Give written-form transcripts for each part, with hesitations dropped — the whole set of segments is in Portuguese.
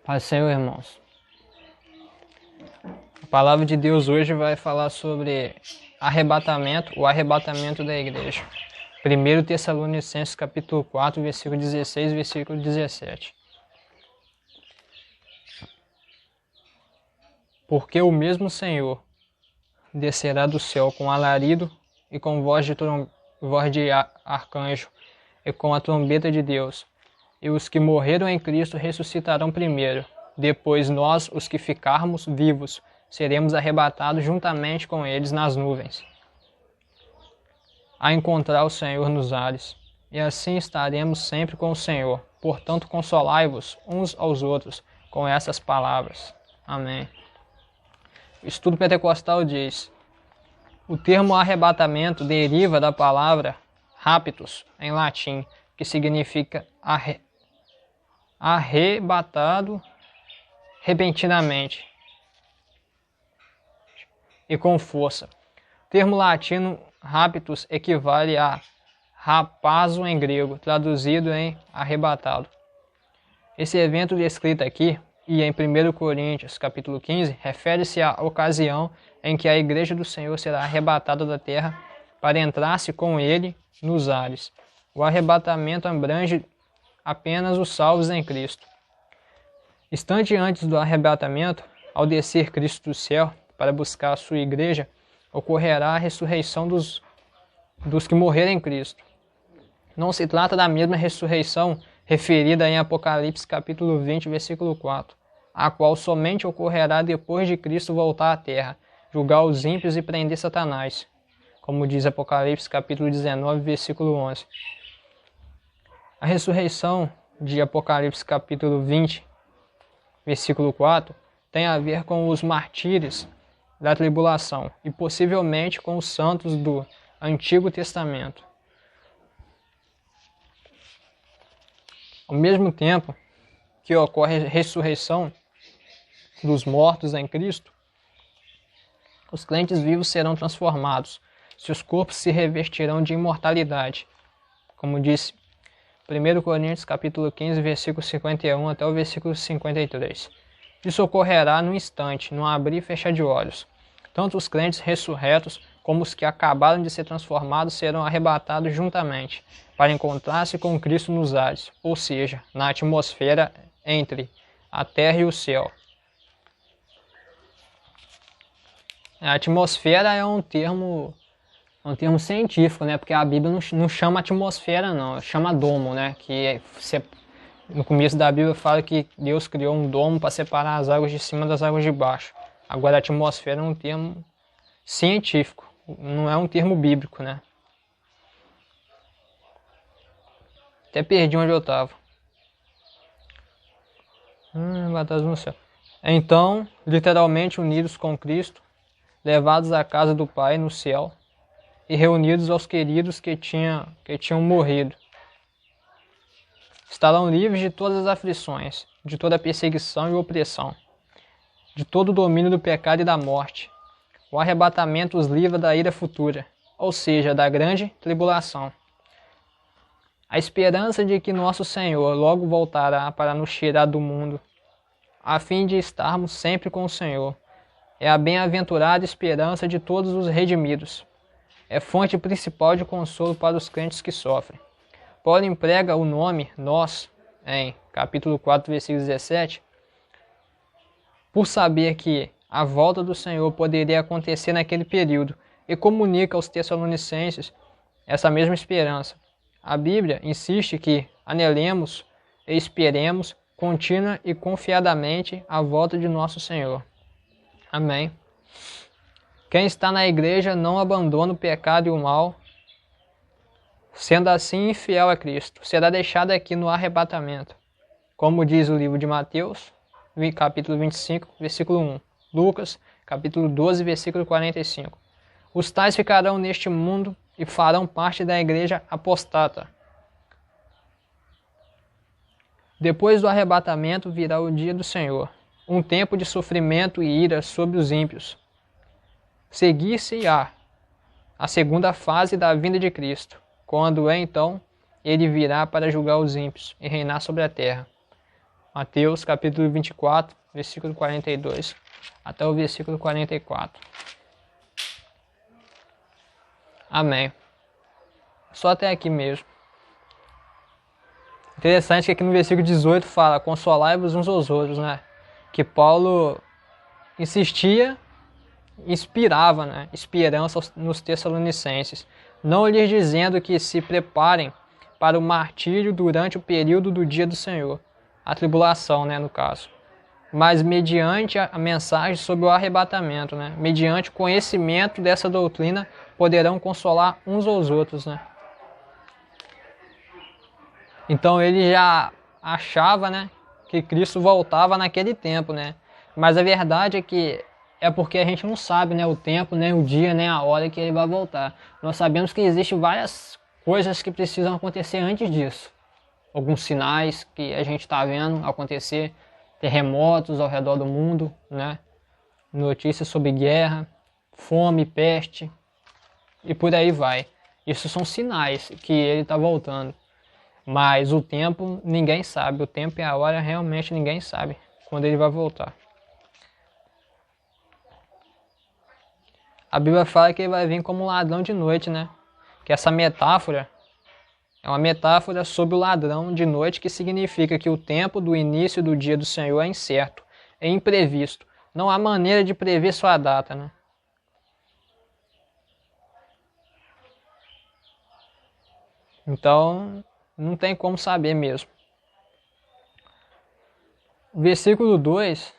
Paz do Senhor, irmãos. A palavra de Deus hoje vai falar sobre arrebatamento, o arrebatamento da igreja. 1 Tessalonicenses capítulo 4, versículo 16 e versículo 17. Porque o mesmo Senhor descerá do céu com alarido e com voz de arcanjo e com a trombeta de Deus. E os que morreram em Cristo ressuscitarão primeiro. Depois nós, os que ficarmos vivos, seremos arrebatados juntamente com eles nas nuvens, a encontrar o Senhor nos ares. E assim estaremos sempre com o Senhor. Portanto, consolai-vos uns aos outros com essas palavras. Amém. O estudo pentecostal diz: o termo arrebatamento deriva da palavra raptus, em latim, que significa arrebatado repentinamente e com força. O termo latino raptus equivale a rapazo em grego, traduzido em arrebatado. Esse evento descrito aqui e em 1 Coríntios capítulo 15 refere-se à ocasião em que a igreja do Senhor será arrebatada da terra para entrar-se com ele nos ares. O arrebatamento abrange apenas os salvos em Cristo. Instante antes do arrebatamento, ao descer Cristo do céu para buscar a sua igreja, ocorrerá a ressurreição dos que morrerem em Cristo. Não se trata da mesma ressurreição referida em Apocalipse capítulo 20, versículo 4, a qual somente ocorrerá depois de Cristo voltar à terra, julgar os ímpios e prender Satanás, como diz Apocalipse capítulo 19, versículo 11. A ressurreição de Apocalipse capítulo 20, versículo 4, tem a ver com os mártires da tribulação e possivelmente com os santos do Antigo Testamento. Ao mesmo tempo que ocorre a ressurreição dos mortos em Cristo, os crentes vivos serão transformados, seus corpos se revestirão de imortalidade, como disse 1 Coríntios capítulo 15, versículo 51 até o versículo 53. Isso ocorrerá no instante, no abrir e fechar de olhos. Tanto os crentes ressurretos como os que acabaram de ser transformados serão arrebatados juntamente, para encontrar-se com Cristo nos ares, ou seja, na atmosfera entre a terra e o céu. A atmosfera é um termo científico, né? Porque a Bíblia não chama atmosfera, não, chama domo, né? Que no começo da Bíblia fala que Deus criou um domo para separar as águas de cima das águas de baixo. Agora, a atmosfera é um termo científico, não é um termo bíblico, né? Até perdi onde eu estava. No céu. Então, literalmente unidos com Cristo, levados à casa do Pai no céu e reunidos aos queridos que tinham morrido. Estarão livres de todas as aflições, de toda perseguição e opressão, de todo o domínio do pecado e da morte. O arrebatamento os livra da ira futura, ou seja, da grande tribulação. A esperança de que nosso Senhor logo voltará para nos tirar do mundo, a fim de estarmos sempre com o Senhor, é a bem-aventurada esperança de todos os redimidos. É fonte principal de consolo para os crentes que sofrem. Paulo emprega o nome nós, em capítulo 4, versículo 17, por saber que a volta do Senhor poderia acontecer naquele período, e comunica aos Tessalonicenses essa mesma esperança. A Bíblia insiste que anelemos e esperemos contínua e confiadamente a volta de nosso Senhor. Amém. Quem está na igreja não abandona o pecado e o mal, sendo assim infiel a Cristo, será deixado aqui no arrebatamento, como diz o livro de Mateus, capítulo 25, versículo 1, Lucas, capítulo 12, versículo 45. Os tais ficarão neste mundo e farão parte da igreja apostata. Depois do arrebatamento virá o dia do Senhor, um tempo de sofrimento e ira sobre os ímpios. Seguir-se-á a segunda fase da vinda de Cristo, quando então ele virá para julgar os ímpios e reinar sobre a terra. Mateus capítulo 24, versículo 42 até o versículo 44. Amém. Só até aqui mesmo. Interessante que aqui no versículo 18 fala: consolai-vos uns aos outros, né? Que Paulo insistia, inspirava, né? Esperança nos Tessalonicenses, não lhes dizendo que se preparem para o martírio durante o período do dia do Senhor, a tribulação, né, no caso, mas mediante a mensagem sobre o arrebatamento, né? Mediante o conhecimento dessa doutrina, poderão consolar uns aos outros, né? Então ele já achava, né, que Cristo voltava naquele tempo, né? Mas a verdade é que é porque a gente não sabe, né, o tempo, né, o dia, né, a hora que ele vai voltar. Nós sabemos que existem várias coisas que precisam acontecer antes disso. Alguns sinais que a gente está vendo acontecer, terremotos ao redor do mundo, né? Notícias sobre guerra, fome, peste e por aí vai. Isso são sinais que ele está voltando. Mas o tempo ninguém sabe, o tempo e a hora realmente ninguém sabe quando ele vai voltar. A Bíblia fala que ele vai vir como um ladrão de noite, né? Que essa metáfora é uma metáfora sobre o ladrão de noite, que significa que o tempo do início do dia do Senhor é incerto, é imprevisto. Não há maneira de prever sua data, né? Então, não tem como saber mesmo. Versículo 2.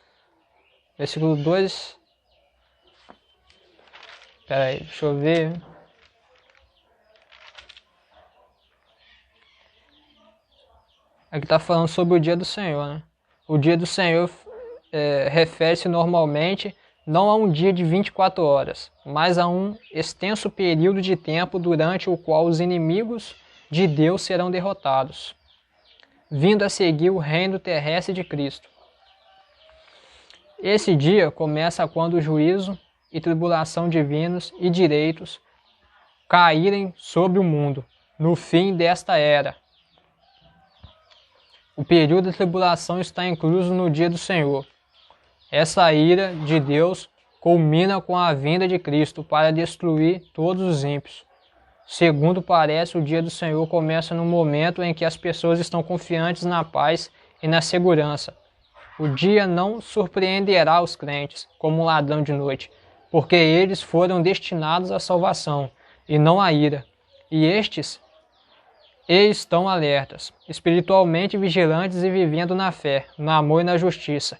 Espera aí, deixa eu ver. Aqui está falando sobre o dia do Senhor, né? O dia do Senhor refere-se normalmente não a um dia de 24 horas, mas a um extenso período de tempo durante o qual os inimigos de Deus serão derrotados, vindo a seguir o reino terrestre de Cristo. Esse dia começa quando o juízo e tribulação divinos e direitos caírem sobre o mundo, no fim desta era. O período da tribulação está incluso no dia do Senhor. Essa ira de Deus culmina com a vinda de Cristo para destruir todos os ímpios. Segundo parece, o dia do Senhor começa no momento em que as pessoas estão confiantes na paz e na segurança. O dia não surpreenderá os crentes como um ladrão de noite, porque eles foram destinados à salvação e não à ira. E estes estão alertas, espiritualmente vigilantes e vivendo na fé, no amor e na justiça.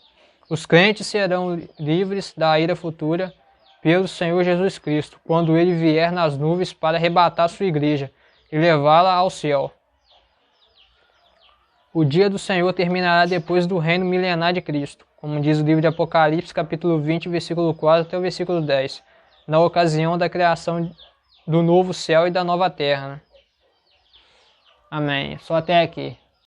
Os crentes serão livres da ira futura pelo Senhor Jesus Cristo, quando ele vier nas nuvens para arrebatar sua igreja e levá-la ao céu. O dia do Senhor terminará depois do reino milenar de Cristo, como diz o livro de Apocalipse, capítulo 20, versículo 4 até o versículo 10, na ocasião da criação do novo céu e da nova terra, né? Amém. Só até aqui.